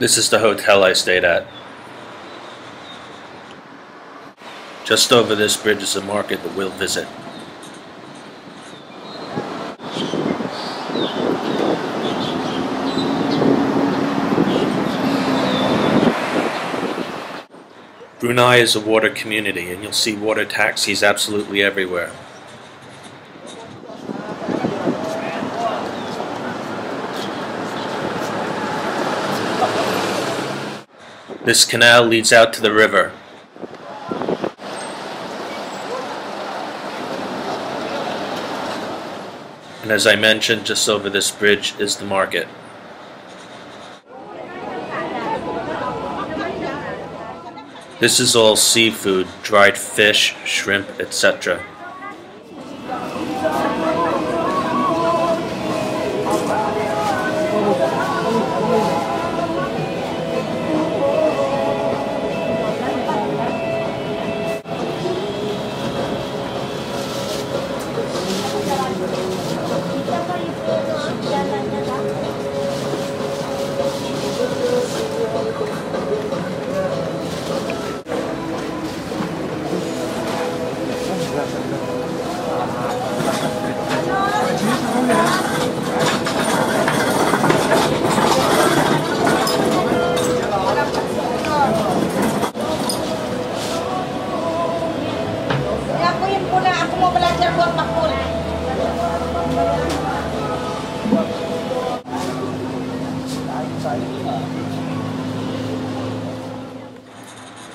This is the hotel I stayed at. Just over this bridge is a market that we'll visit. Brunei is a water community, and you'll see water taxis absolutely everywhere. This canal leads out to the river. And as I mentioned, just over this bridge is the market. This is all seafood, dried fish, shrimp, etc.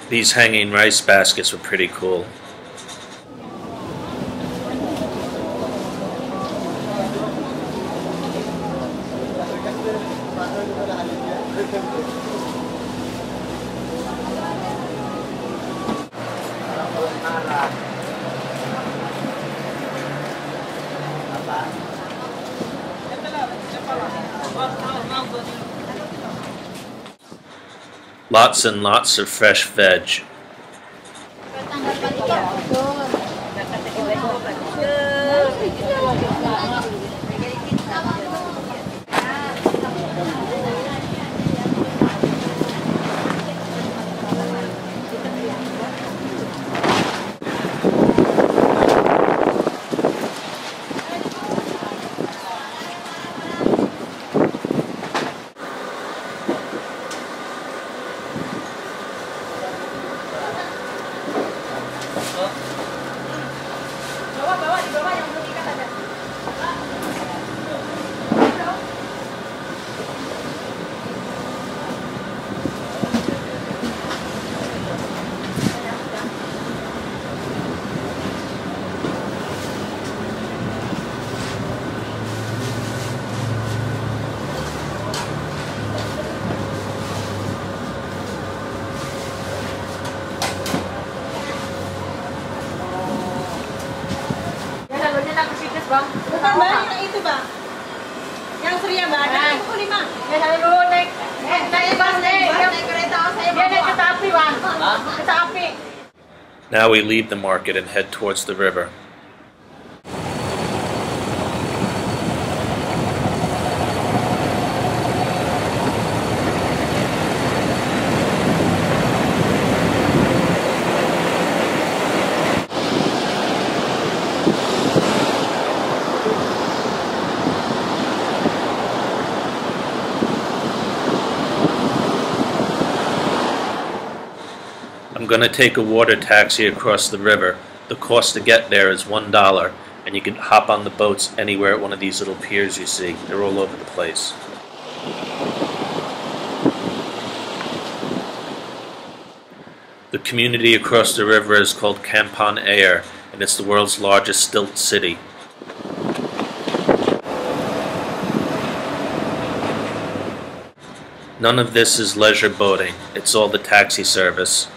These hanging rice baskets were pretty cool. Lots and lots of fresh veg. Bukan ba? Yang itu ba? Yang Surya ba? Yang ko lima. Yan ang lunek. Naik bus eh. Naik kereta saya bawa. Yan ang kereta api ba? Kereta api. Now we leave the market and head towards the river. I'm going to take a water taxi across the river. The cost to get there is $1, and you can hop on the boats anywhere at one of these little piers you see. They're all over the place. The community across the river is called Kampong Air, and it's the world's largest stilt city. None of this is leisure boating. It's all the taxi service.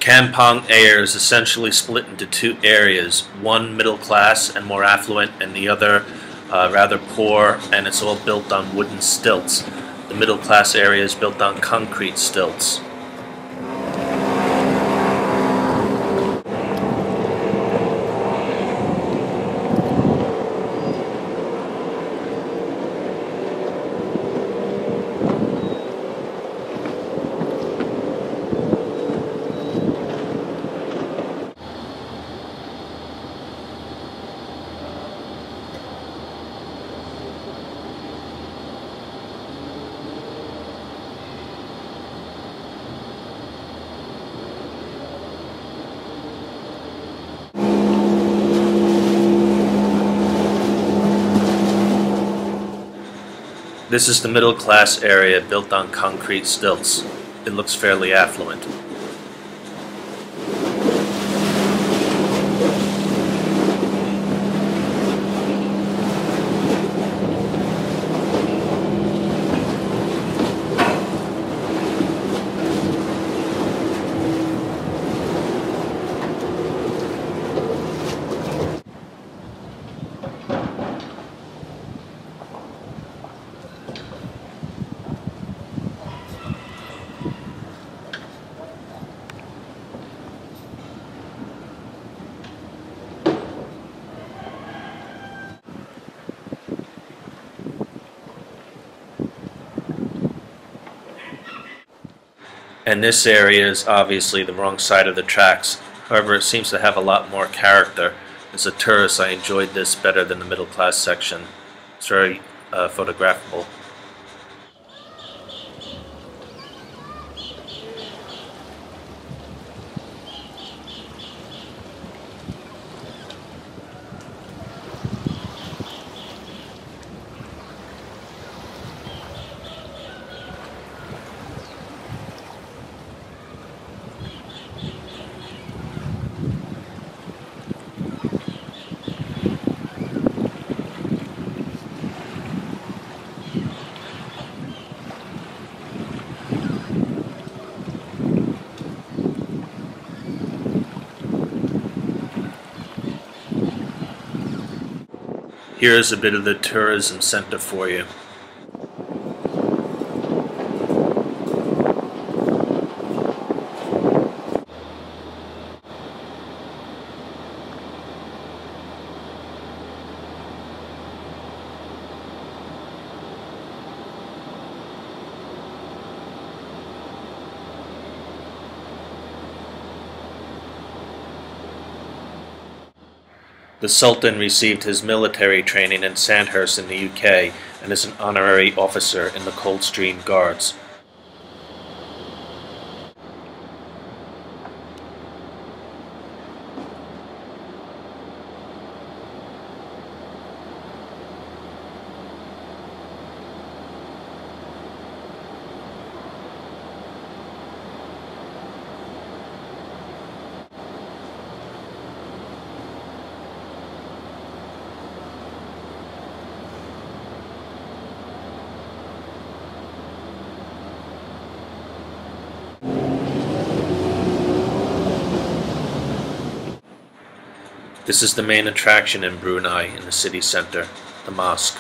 Kampong Air is essentially split into two areas, one middle class and more affluent, and the other rather poor, and it's all built on wooden stilts. The middle class area is built on concrete stilts. This is the middle class area built on concrete stilts. It looks fairly affluent. And this area is obviously the wrong side of the tracks. However, it seems to have a lot more character. As a tourist, I enjoyed this better than the middle class section. It's very photographable. Here's a bit of the tourism center for you. The Sultan received his military training in Sandhurst in the UK and is an honorary officer in the Coldstream Guards. This is the main attraction in Brunei in the city center, the mosque.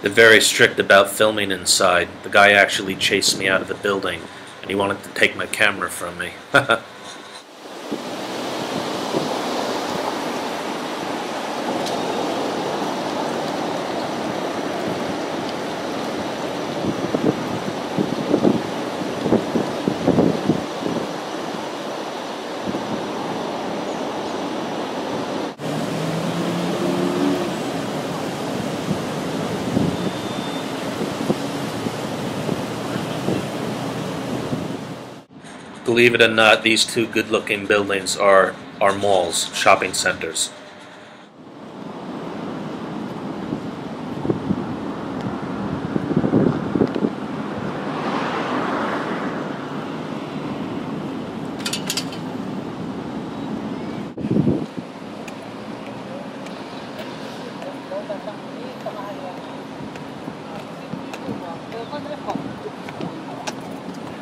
They're very strict about filming inside. The guy actually chased me out of the building and he wanted to take my camera from me. Believe it or not, these two good-looking buildings are malls, shopping centers.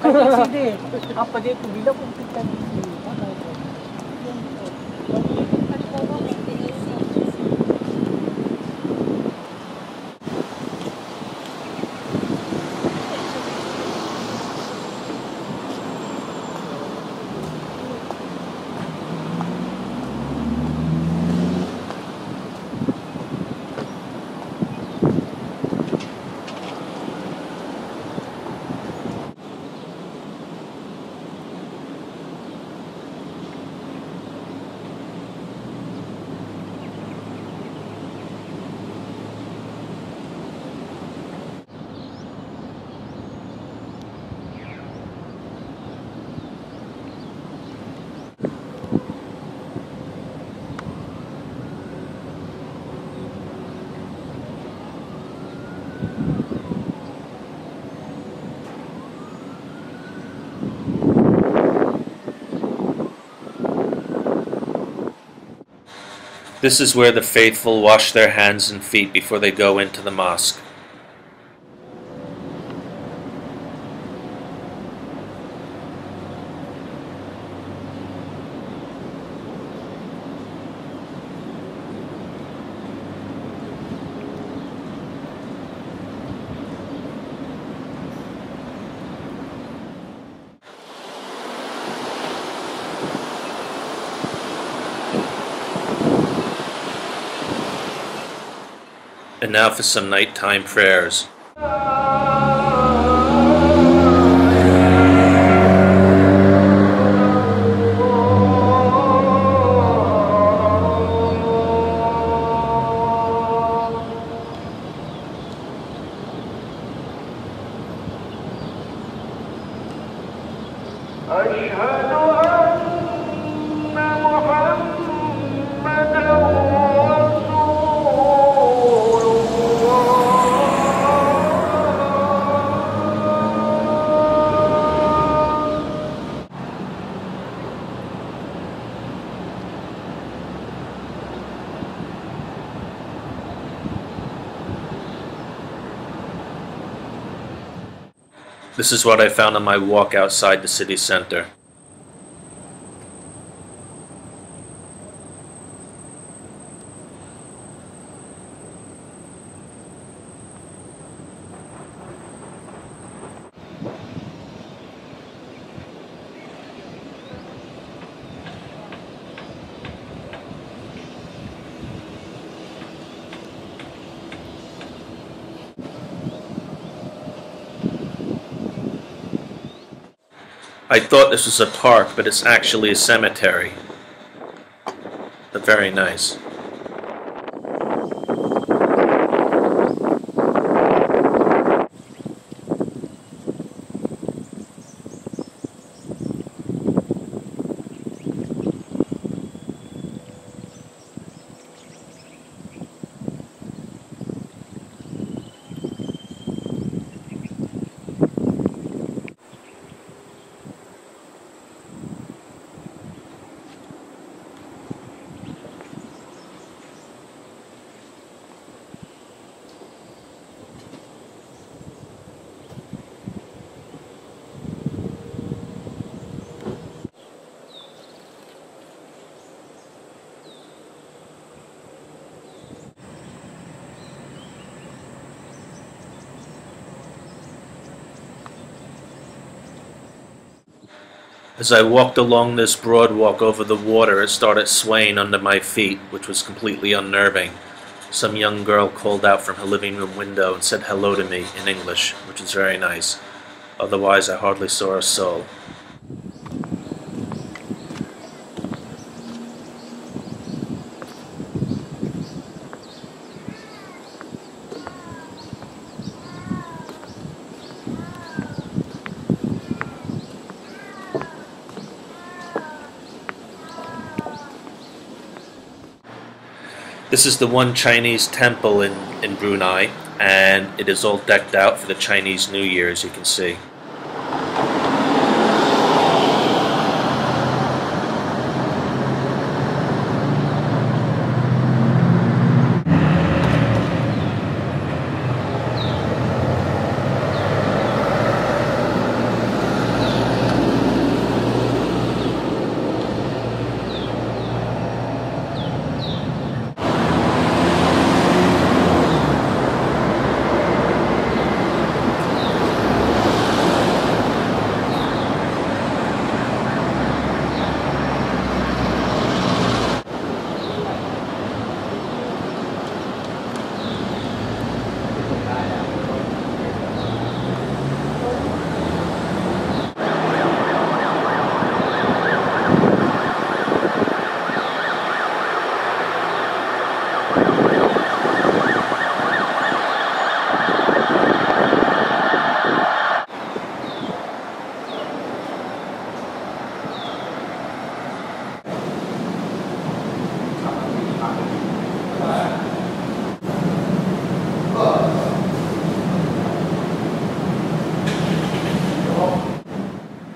Sini, apa dia tu bila pun kita di sini. This is where the faithful wash their hands and feet before they go into the mosque. And now for some nighttime prayers. This is what I found on my walk outside the city center. I thought this was a park, but it's actually a cemetery. But very nice. As I walked along this broad walk over the water, it started swaying under my feet, which was completely unnerving. Some young girl called out from her living room window and said hello to me in English, which was very nice. Otherwise, I hardly saw a soul. This is the one Chinese temple in Brunei, and it is all decked out for the Chinese New Year, as you can see.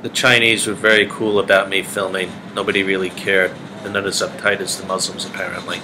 The Chinese were very cool about me filming. Nobody really cared. They're not as uptight as the Muslims, apparently.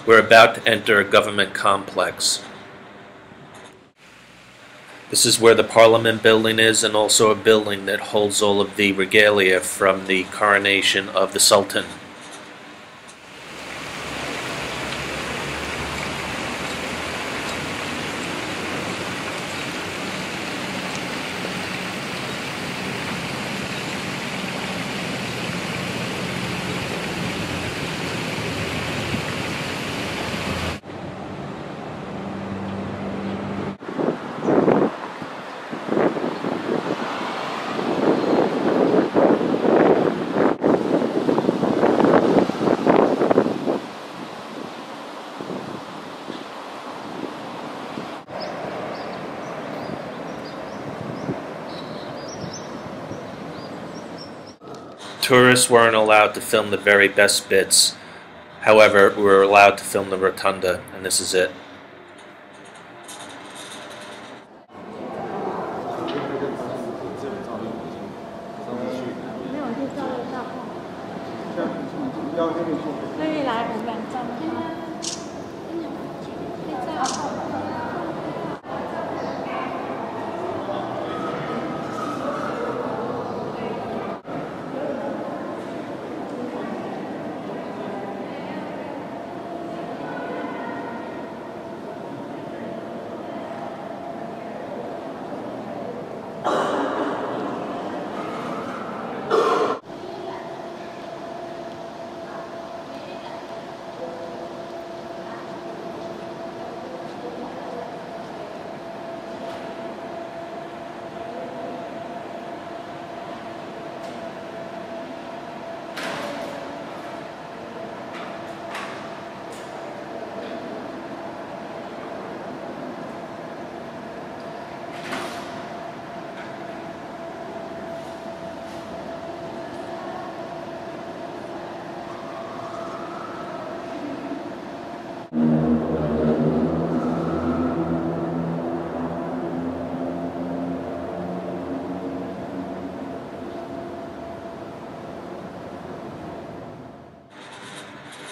We're about to enter a government complex. This is where the Parliament building is, and also a building that holds all of the regalia from the coronation of the Sultan. Tourists weren't allowed to film the very best bits. However, we were allowed to film the rotunda, and this is it.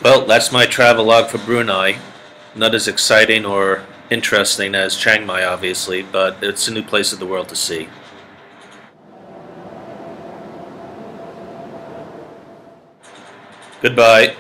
Well, that's my travelogue for Brunei. Not as exciting or interesting as Chiang Mai, obviously, but it's a new place of the world to see. Goodbye.